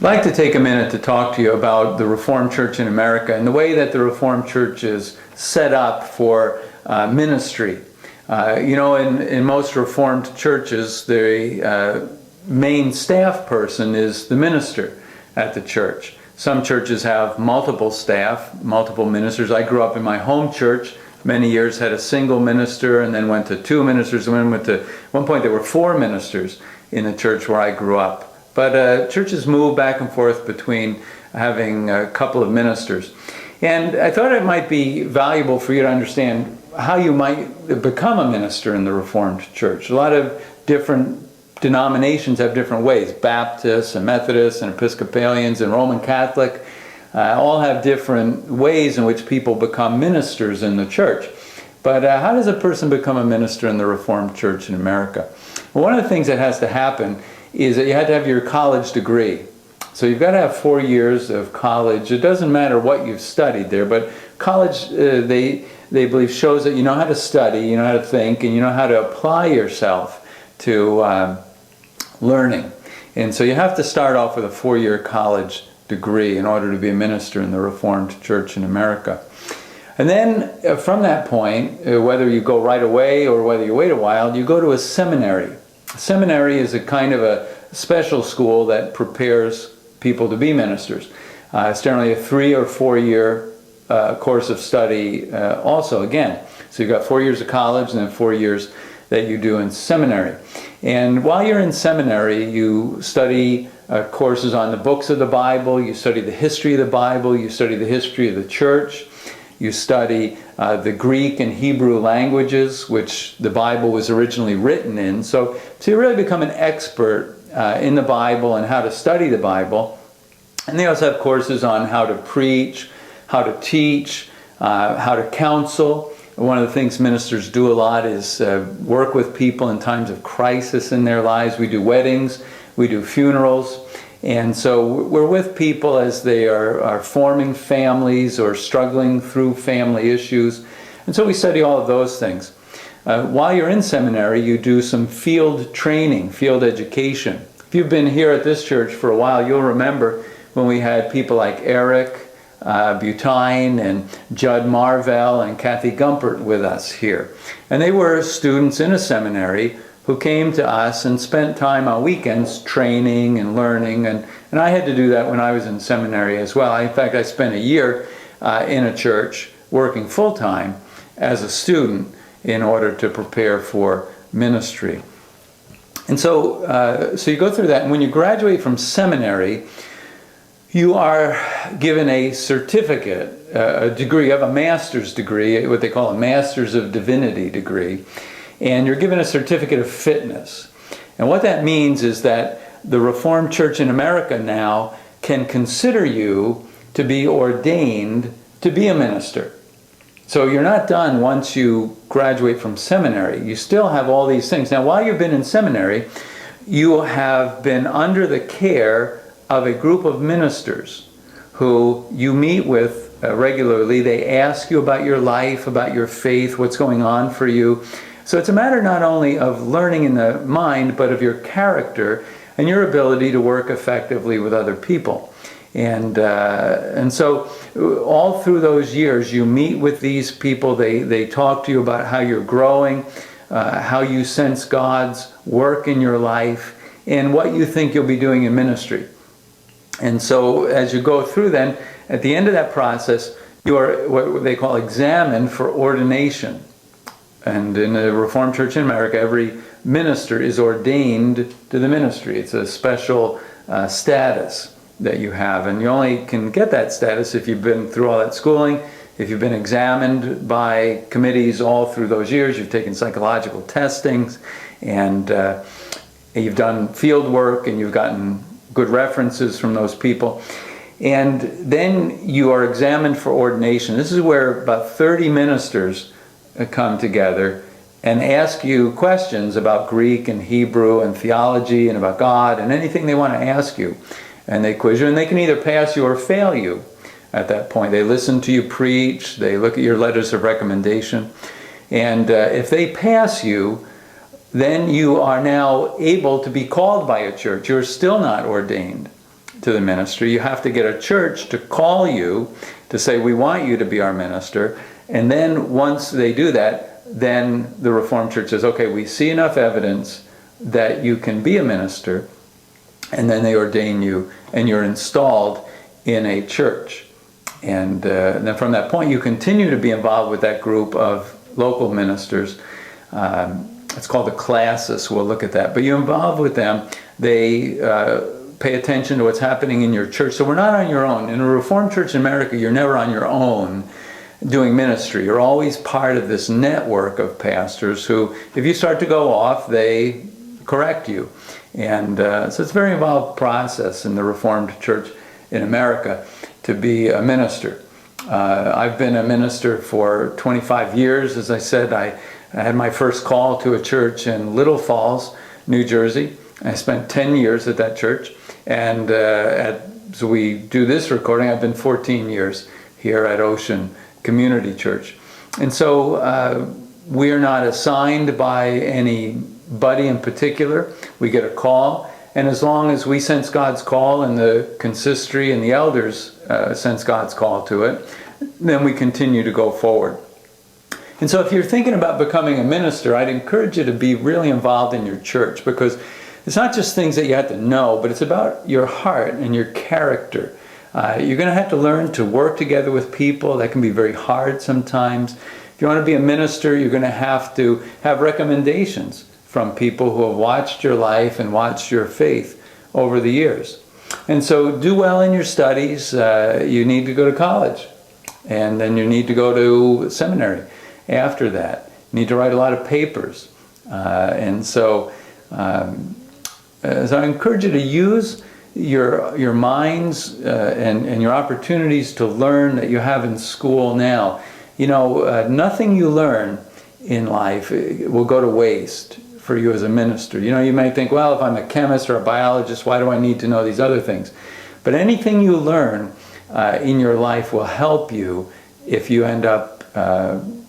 I'd like to take a minute to talk to you about the Reformed Church in America and the way that the Reformed Church is set up for ministry. In most Reformed churches, the main staff person is the minister at the church. Some churches have multiple staff, multiple ministers. I grew up in my home church. Many years had a single minister and then went to two ministers. And then went to, at one point there were four ministers in the church where I grew up. But churches move back and forth between having a couple of ministers. And I thought it might be valuable for you to understand how you might become a minister in the Reformed Church. A lot of different denominations have different ways. Baptists and Methodists and Episcopalians and Roman Catholic all have different ways in which people become ministers in the church. But how does a person become a minister in the Reformed Church in America? Well, one of the things that has to happen is that you had to have your college degree. So you've got to have 4 years of college. It doesn't matter what you've studied there, but college, they believe, shows that you know how to study, you know how to think, and you know how to apply yourself to learning. And so you have to start off with a 4-year college degree in order to be a minister in the Reformed Church in America. And then from that point, whether you go right away or whether you wait a while, you go to a seminary. Seminary is a kind of a special school that prepares people to be ministers. It's generally a 3 or 4 year course of study also again. So you've got 4 years of college and then 4 years that you do in seminary. And while you're in seminary, you study courses on the books of the Bible, you study the history of the Bible, you study the history of the church, you study the Greek and Hebrew languages, which the Bible was originally written in. So you really become an expert in the Bible and how to study the Bible. And they also have courses on how to preach, how to teach, how to counsel. One of the things ministers do a lot is work with people in times of crisis in their lives. We do weddings, we do funerals. And so we're with people as they are forming families or struggling through family issues. And so we study all of those things. While you're in seminary, you do some field training, field education. If you've been here at this church for a while, you'll remember when we had people like Eric Butine and Judd Marvell and Kathy Gumpert with us here. And they were students in a seminary who came to us and spent time on weekends training and learning. And I had to do that when I was in seminary as well. In fact, I spent a year in a church working full-time as a student in order to prepare for ministry. And so you go through that, and when you graduate from seminary, you are given a certificate, a degree. You have a master's degree, what they call a Master's of Divinity degree. And you're given a certificate of fitness. And what that means is that the Reformed Church in America now can consider you to be ordained to be a minister. So you're not done once you graduate from seminary. You still have all these things. Now, while you've been in seminary, you have been under the care of a group of ministers who you meet with regularly. They ask you about your life, about your faith, what's going on for you. So it's a matter not only of learning in the mind, but of your character and your ability to work effectively with other people. And so all through those years, you meet with these people. They talk to you about how you're growing, how you sense God's work in your life, and what you think you'll be doing in ministry. And so as you go through then, at the end of that process, you are what they call examined for ordination. And in the Reformed Church in America, every minister is ordained to the ministry. It's a special status that you have. And you only can get that status if you've been through all that schooling, if you've been examined by committees all through those years, you've taken psychological testings, and you've done field work, and you've gotten good references from those people. And then you are examined for ordination. This is where about 30 ministers come together and ask you questions about Greek and Hebrew and theology and about God and anything they want to ask you. And they quiz you, and they can either pass you or fail you at that point. They listen to you preach, they look at your letters of recommendation, and if they pass you, then you are now able to be called by a church. You're still not ordained. to the ministry. You have to get a church to call you to say, we want you to be our minister. And then once they do that, then the Reformed Church says, okay, we see enough evidence that you can be a minister. And then they ordain you and you're installed in a church. And then from that point, you continue to be involved with that group of local ministers. It's called a classis. We'll look at that. But you're involved with them. They pay attention to what's happening in your church. So we're not on your own. In a Reformed church in America, you're never on your own doing ministry. You're always part of this network of pastors who, if you start to go off, they correct you. And so it's a very involved process in the Reformed church in America to be a minister. I've been a minister for 25 years. As I said, I had my first call to a church in Little Falls, New Jersey. I spent 10 years at that church. And as we do this recording, I've been 14 years here at Ocean Community Church. And so we are not assigned by anybody in particular. We get a call. And as long as we sense God's call and the consistory and the elders sense God's call to it, then we continue to go forward. And so if you're thinking about becoming a minister, I'd encourage you to be really involved in your church, because it's not just things that you have to know, but it's about your heart and your character. You're going to have to learn to work together with people. That can be very hard sometimes. If you want to be a minister, you're going to have recommendations from people who have watched your life and watched your faith over the years. And so do well in your studies. You need to go to college. And then you need to go to seminary after that. You need to write a lot of papers. So I encourage you to use your minds and your opportunities to learn that you have in school now. You know, nothing you learn in life will go to waste for you as a minister. You know, you may think, well, if I'm a chemist or a biologist, why do I need to know these other things? But anything you learn in your life will help you if you end up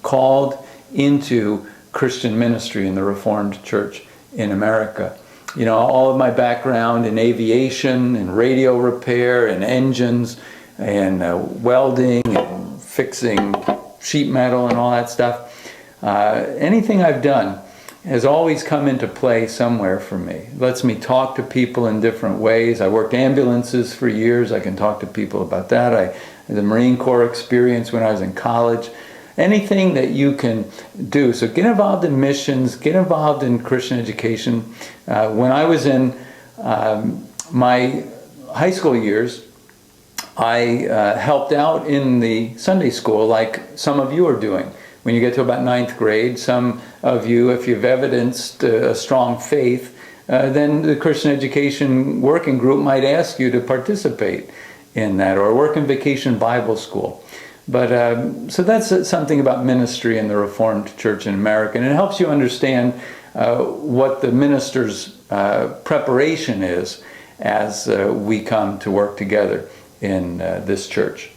called into Christian ministry in the Reformed Church in America. You know, all of my background in aviation and radio repair and engines and welding and fixing sheet metal and all that stuff, anything I've done has always come into play somewhere for me. It lets me talk to people in different ways. I worked ambulances for years. I can talk to people about that. I had the Marine Corps experience when I was in college. Anything that you can do. So get involved in missions, get involved in Christian education. When I was in my high school years, I helped out in the Sunday school like some of you are doing. When you get to about 9th grade, some of you, if you've evidenced a strong faith, then the Christian education working group might ask you to participate in that, or work in vacation Bible school. But so that's something about ministry in the Reformed Church in America, and it helps you understand what the minister's preparation is as we come to work together in this church.